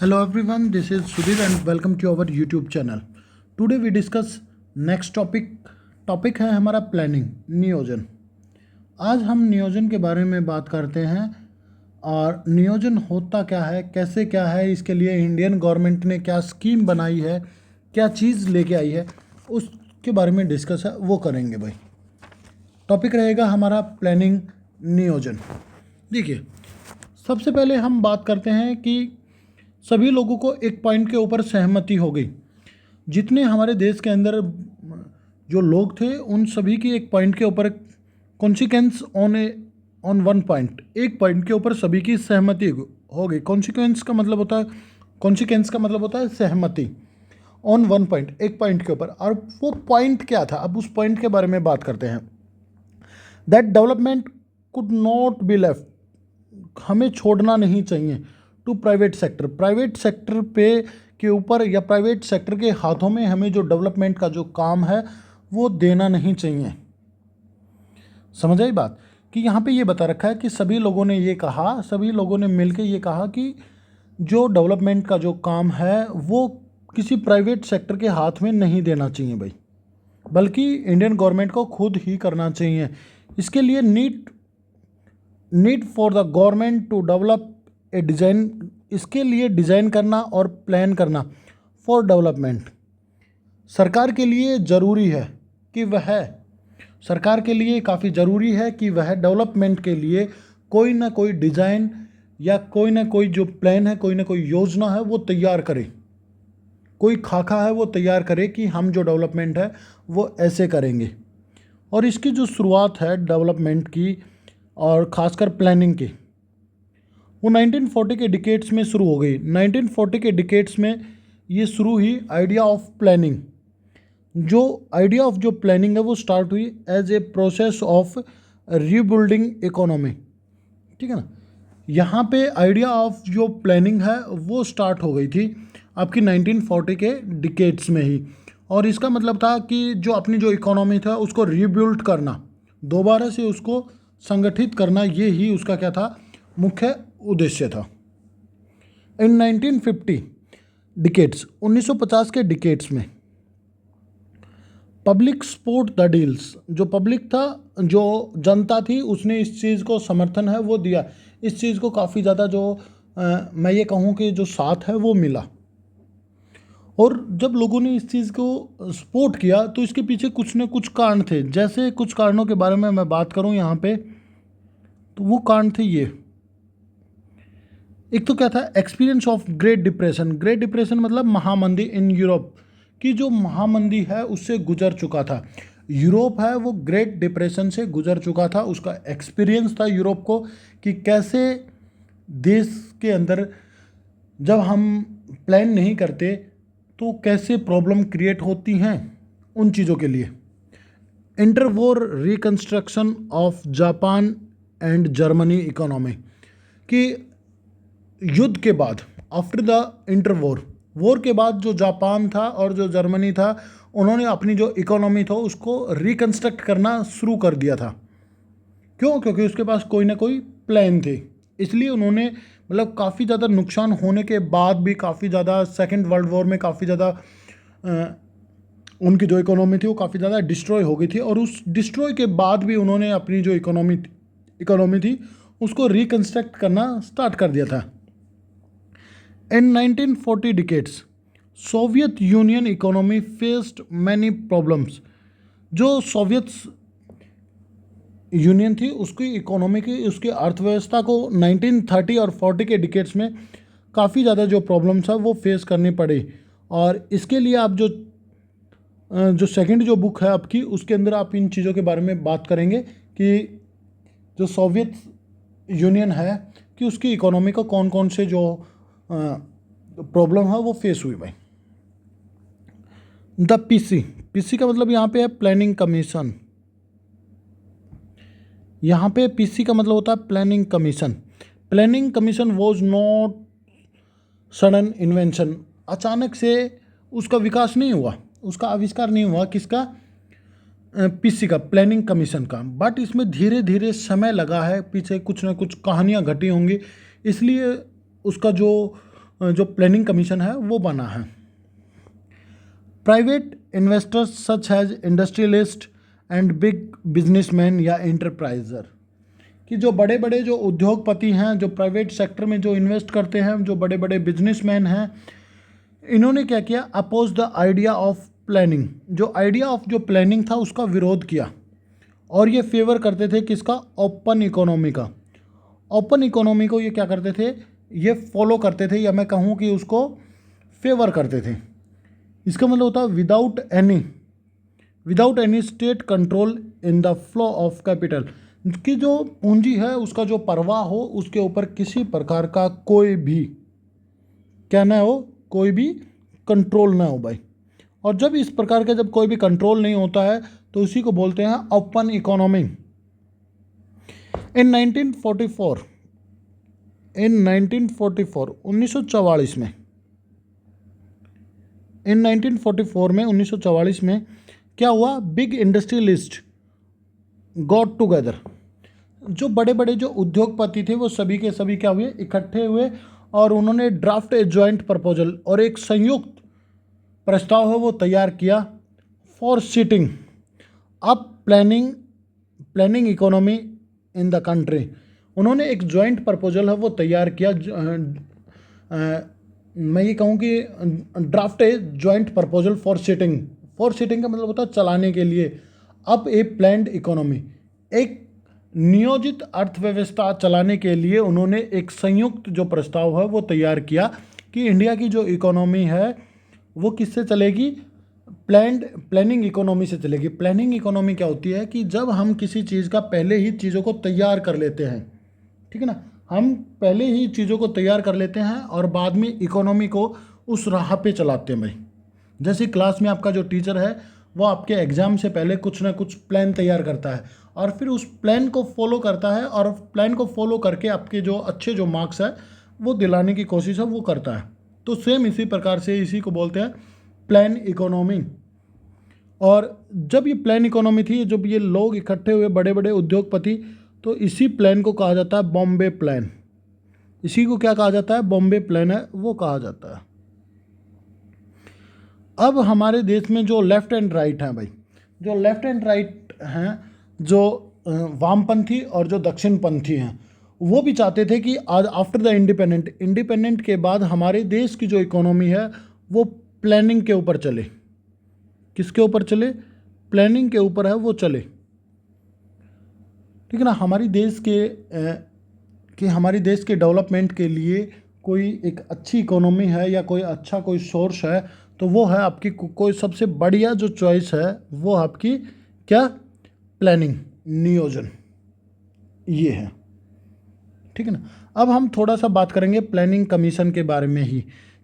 Hello everyone, this is Sudhir and welcome to our YouTube channel. Today we discuss next topic है हमारा planning, नियोजन। आज हम नियोजन के बारे में बात करते हैं और नियोजन होता क्या है, कैसे क्या है, इसके लिए इंडियन गवर्नमेंट ने क्या स्कीम बनाई है, क्या चीज़ लेके आई है, उसके बारे में डिस्कस है वो करेंगे भाई। टॉपिक रहेगा हमारा प्लानिंग, नियोजन। देखिए, सबसे पहले हम बात करते हैं कि सभी लोगों को एक पॉइंट के ऊपर सहमति हो गई। जितने हमारे देश के अंदर जो लोग थे उन सभी की एक पॉइंट के ऊपर कॉन्सिक्वेंस ऑन वन पॉइंट, एक पॉइंट के ऊपर सभी की सहमति हो गई। कॉन्सिक्वेंस का मतलब होता है सहमति ऑन वन पॉइंट, एक पॉइंट के ऊपर। और वो पॉइंट क्या था, अब उस पॉइंट के बारे में बात करते हैं। That development could not be left, हमें छोड़ना नहीं चाहिए टू प्राइवेट सेक्टर पे के ऊपर या प्राइवेट सेक्टर के हाथों में हमें जो डेवलपमेंट का जो काम है वो देना नहीं चाहिए। समझ आई बात? कि यहाँ पे ये बता रखा है कि सभी लोगों ने मिलकर ये कहा कि जो डेवलपमेंट का जो काम है वो किसी प्राइवेट सेक्टर के हाथ में नहीं देना चाहिए भाई, बल्कि इंडियन गवर्नमेंट को खुद ही करना चाहिए। इसके लिए need for the government to develop a design, इसके लिए डिज़ाइन करना और प्लान करना फॉर डेवलपमेंट। सरकार के लिए काफ़ी ज़रूरी है कि वह डेवलपमेंट के लिए कोई ना कोई डिज़ाइन या कोई ना कोई जो प्लान है, कोई ना कोई योजना है वो तैयार करे, कोई खाका है वो तैयार करे कि हम जो डेवलपमेंट है वो ऐसे करेंगे। और इसकी जो शुरुआत है डेवलपमेंट की और ख़ासकर प्लानिंग की, वो 1940 के डिकेड्स में शुरू हो गई। 1940 के डिकेड्स में ये शुरू हुई आइडिया ऑफ प्लानिंग। जो आइडिया ऑफ जो प्लानिंग है वो स्टार्ट हुई as a process of rebuilding economy. ठीक है ना। यहाँ पे आइडिया ऑफ जो प्लानिंग है वो स्टार्ट हो गई थी आपकी 1940 के डिकेड्स में ही। और इसका मतलब था कि जो अपनी जो इकोनॉमी था उसको रीबिल्ड करना, दोबारा से उसको संगठित करना, ये ही उसका क्या था, मुख्य उद्देश्य था। इन 1950 डिकेड्स, 1950 के डिकेड्स में पब्लिक सपोर्ट द डील्स, जो पब्लिक था, जो जनता थी, उसने इस चीज़ को समर्थन है वो दिया। इस चीज़ को काफ़ी ज़्यादा जो मैं ये कहूँ कि जो साथ है वो मिला। और जब लोगों ने इस चीज़ को सपोर्ट किया तो इसके पीछे कुछ न कुछ कारण थे। जैसे कुछ कारणों के बारे में मैं बात करूँ यहाँ पे, तो वो कारण थे ये। एक तो क्या था, एक्सपीरियंस ऑफ ग्रेट डिप्रेशन मतलब महामंदी इन यूरोप की जो महामंदी है उससे गुजर चुका था। यूरोप है वो ग्रेट डिप्रेशन से गुजर चुका था, उसका एक्सपीरियंस था यूरोप को कि कैसे देश के अंदर जब हम प्लान नहीं करते तो कैसे प्रॉब्लम क्रिएट होती हैं उन चीज़ों के लिए। Interwar reconstruction of Japan and Germany economy, कि युद्ध के बाद, आफ्टर द इंटरवॉर, वॉर के बाद जो जापान था और जो जर्मनी था, उन्होंने अपनी जो इकोनॉमी था उसको रिकंस्ट्रक्ट करना शुरू कर दिया था। क्यों? क्योंकि उसके पास कोई ना कोई प्लान थे। इसलिए उन्होंने मतलब काफ़ी ज़्यादा नुकसान होने के बाद भी, काफ़ी ज़्यादा सेकेंड वर्ल्ड वॉर में काफ़ी ज़्यादा उनकी जो इकोनॉमी थी वो काफ़ी ज़्यादा डिस्ट्रॉय हो गई थी। और उस डिस्ट्रॉय के बाद भी उन्होंने अपनी जो इकोनॉमी थी उसको रिकंस्ट्रक्ट करना स्टार्ट कर दिया था। In 1940 decades, Soviet union economy faced many problems. जो सोवियत यूनियन थी उसकी इकोनॉमी की, उसकी अर्थव्यवस्था को 1930 और 40 के डिकेड्स में काफ़ी ज़्यादा जो प्रॉब्लम्स है वो फेस करनी पड़ी। और इसके लिए आप जो सेकंड जो बुक है आपकी, उसके अंदर आप इन चीज़ों के बारे में बात करेंगे कि जो सोवियत यूनियन है कि उसकी इकोनॉमी का कौन कौन से जो प्रॉब्लम है वो फेस हुई भाई। द पीसी का मतलब यहाँ पे है प्लानिंग कमीशन। यहाँ पे पीसी का मतलब होता है planning commission was not sudden invention, अचानक से उसका विकास नहीं हुआ, उसका आविष्कार नहीं हुआ। किसका? पीसी का, प्लानिंग कमीशन का। बट इसमें धीरे धीरे समय लगा है, पीछे कुछ ना कुछ कहानियाँ घटी होंगी, इसलिए उसका जो जो प्लानिंग कमीशन है वो बना है। Private investors such has industrialist and big businessman या एंटरप्राइजर, कि जो बड़े बड़े जो उद्योगपति हैं, जो प्राइवेट सेक्टर में जो इन्वेस्ट करते हैं, जो बड़े बड़े बिजनेसमैन हैं, इन्होंने क्या किया, oppose the idea of planning, जो आइडिया ऑफ जो प्लानिंग था उसका विरोध किया। और ये फेवर करते थे किसका, ओपन इकोनॉमी का। ओपन इकोनॉमी को ये क्या करते थे, ये फॉलो करते थे, या मैं कहूँ कि उसको फेवर करते थे। इसका मतलब होता है without any state control in the flow of capital, कि जो पूंजी है उसका जो प्रवाह हो, उसके ऊपर किसी प्रकार का कोई भी क्या ना हो, कोई भी कंट्रोल ना हो भाई। और जब इस प्रकार का जब कोई भी कंट्रोल नहीं होता है तो उसी को बोलते हैं ओपन इकोनॉमी। इन 1944 1944 में, इन 1944 में 1944 में क्या हुआ, बिग इंडस्ट्रियलिस्ट गॉट टुगेदर, जो बड़े बड़े जो उद्योगपति थे वो सभी के सभी क्या हुए, इकट्ठे हुए, और उन्होंने ड्राफ्ट ए जॉइंट प्रपोजल, और एक संयुक्त प्रस्ताव है वो तैयार किया for setting up planning economy in the country. उन्होंने एक जॉइंट प्रपोजल है वो तैयार किया, मैं ये कहूँ कि draft a joint proposal for setting का मतलब होता है चलाने के लिए, अब ए प्लान्ड इकोनॉमी, एक नियोजित अर्थव्यवस्था चलाने के लिए उन्होंने एक संयुक्त जो प्रस्ताव है वो तैयार किया कि इंडिया की जो इकोनॉमी है वो किससे चलेगी, प्लानिंग इकोनॉमी से चलेगी। प्लानिंग इकोनॉमी क्या होती है कि जब हम किसी चीज़ का पहले ही चीज़ों को तैयार कर लेते हैं, ठीक है ना, हम पहले ही चीज़ों को तैयार कर लेते हैं और बाद में इकोनॉमी को उस राह पे चलाते हैं भाई। जैसे क्लास में आपका जो टीचर है वो आपके एग्ज़ाम से पहले कुछ ना कुछ प्लान तैयार करता है और फिर उस प्लान को फॉलो करता है, और प्लान को फॉलो करके आपके जो अच्छे जो मार्क्स है वो दिलाने की कोशिश है वो करता है। तो सेम इसी प्रकार से इसी को बोलते हैं प्लान इकोनॉमी। और जब ये प्लान इकोनॉमी थी, जब ये लोग इकट्ठे हुए बड़े बड़े उद्योगपति, तो इसी प्लान को कहा जाता है बॉम्बे प्लान। इसी को क्या कहा जाता है, बॉम्बे प्लान है वो कहा जाता है। अब हमारे देश में जो लेफ़्ट एंड राइट हैं भाई, जो लेफ़्ट एंड राइट हैं, जो वामपंथी और जो दक्षिणपंथी हैं, वो भी चाहते थे कि आज आफ्टर द इंडिपेंडेंट के बाद हमारे देश की जो इकोनॉमी है वो प्लानिंग के ऊपर चले। किसके ऊपर चले, प्लानिंग के ऊपर है वो चले, ठीक है ना। हमारी देश के डेवलपमेंट के लिए कोई एक अच्छी इकोनॉमी है या कोई अच्छा कोई सोर्स है तो वो है आपकी कोई सबसे बढ़िया जो चॉइस है वो आपकी क्या, प्लानिंग, नियोजन, ये है, ठीक है ना। अब हम थोड़ा सा बात करेंगे प्लानिंग कमीशन के बारे में ही,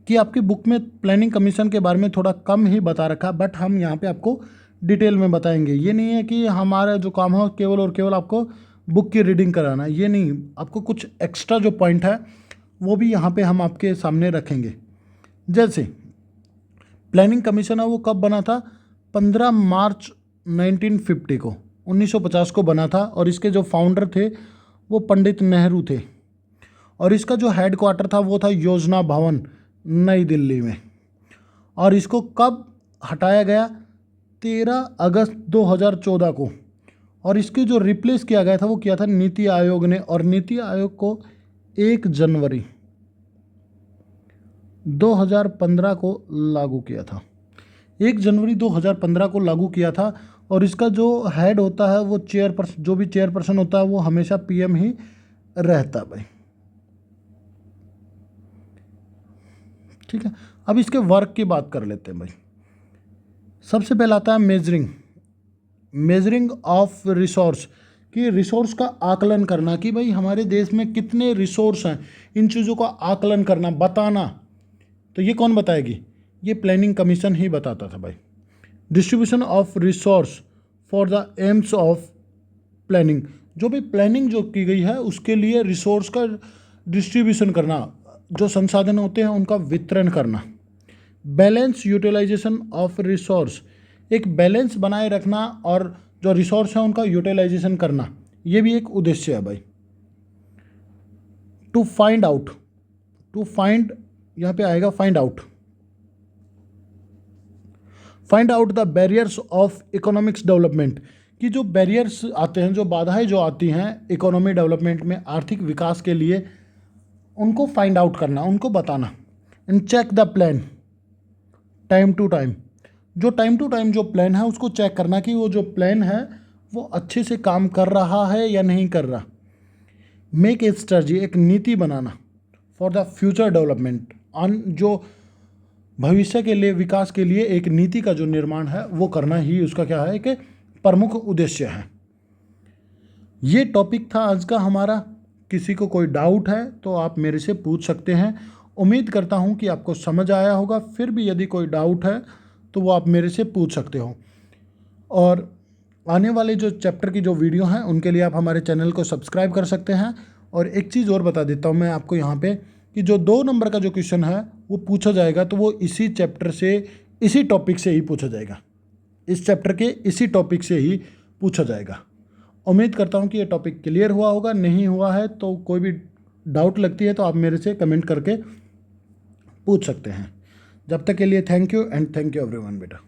कि आपकी बुक में प्लानिंग कमीशन के बारे में थोड़ा कम ही बता रखा, बट हम यहाँ पे आपको डिटेल में बताएंगे। ये नहीं है कि हमारा जो काम है केवल और केवल आपको बुक की रीडिंग कराना, ये नहीं, आपको कुछ एक्स्ट्रा जो पॉइंट है वो भी यहाँ पे हम आपके सामने रखेंगे। जैसे प्लानिंग कमीशन है वो कब बना था, 15 मार्च 1950 को बना था, और इसके जो फाउंडर थे वो पंडित नेहरू थे, और इसका जो हेड क्वार्टर था वो था योजना भवन नई दिल्ली में। और इसको कब हटाया गया, 13 अगस्त 2014 को, और इसके जो रिप्लेस किया गया था वो किया था नीति आयोग ने, और नीति आयोग को 1 जनवरी 2015 को लागू किया था। 1 जनवरी 2015 को लागू किया था, और इसका जो हेड होता है वो चेयरपर्सन, जो भी चेयरपर्सन होता है वो हमेशा पीएम ही रहता है भाई, ठीक है। अब इसके वर्क की बात कर लेते हैं भाई। सबसे पहला आता है मेजरिंग ऑफ रिसोर्स, कि रिसोर्स का आकलन करना, कि भाई हमारे देश में कितने रिसोर्स हैं, इन चीज़ों का आकलन करना, बताना। तो ये कौन बताएगी, ये प्लानिंग कमीशन ही बताता था भाई। Distribution of resource for the AIIMS of planning, जो भी प्लानिंग जो की गई है उसके लिए रिसोर्स का डिस्ट्रीब्यूशन करना, जो संसाधन होते हैं उनका वितरण करना। बैलेंस यूटिलाइजेशन ऑफ रिसोर्स, एक बैलेंस बनाए रखना और जो रिसोर्स है उनका यूटिलाइजेशन करना, ये भी एक उद्देश्य है भाई। टू फाइंड यहाँ पे आएगा find out the barriers of economics development, कि जो बैरियर्स आते हैं, जो बाधाएं जो आती हैं इकोनॉमी डेवलपमेंट में, आर्थिक विकास के लिए, उनको फाइंड आउट करना, उनको बताना। And check the plan time to time, जो टाइम टू टाइम जो प्लान है उसको चेक करना कि वो जो प्लान है वो अच्छे से काम कर रहा है या नहीं कर रहा। मेक ए स्ट्रेटजी, एक नीति बनाना फॉर द फ्यूचर डेवलपमेंट, जो भविष्य के लिए, विकास के लिए एक नीति का जो निर्माण है वो करना ही उसका क्या है कि प्रमुख उद्देश्य है। ये टॉपिक था आज का हमारा। किसी को कोई डाउट है तो आप मेरे से पूछ सकते हैं। उम्मीद करता हूँ कि आपको समझ आया होगा। फिर भी यदि कोई डाउट है तो वो आप मेरे से पूछ सकते हो। और आने वाले जो चैप्टर की जो वीडियो हैं उनके लिए आप हमारे चैनल को सब्सक्राइब कर सकते हैं। और एक चीज़ और बता देता हूँ मैं आपको यहाँ पे, कि जो 2 नंबर का जो क्वेश्चन है वो पूछा जाएगा तो वो इसी चैप्टर से, इसी टॉपिक से ही पूछा जाएगा। इस चैप्टर के इसी टॉपिक से ही पूछा जाएगा। उम्मीद करता हूँ कि ये टॉपिक क्लियर हुआ होगा। नहीं हुआ है तो कोई भी डाउट लगती है तो आप मेरे से कमेंट करके पूछ सकते हैं। जब तक के लिए thank you and thank you everyone बेटा।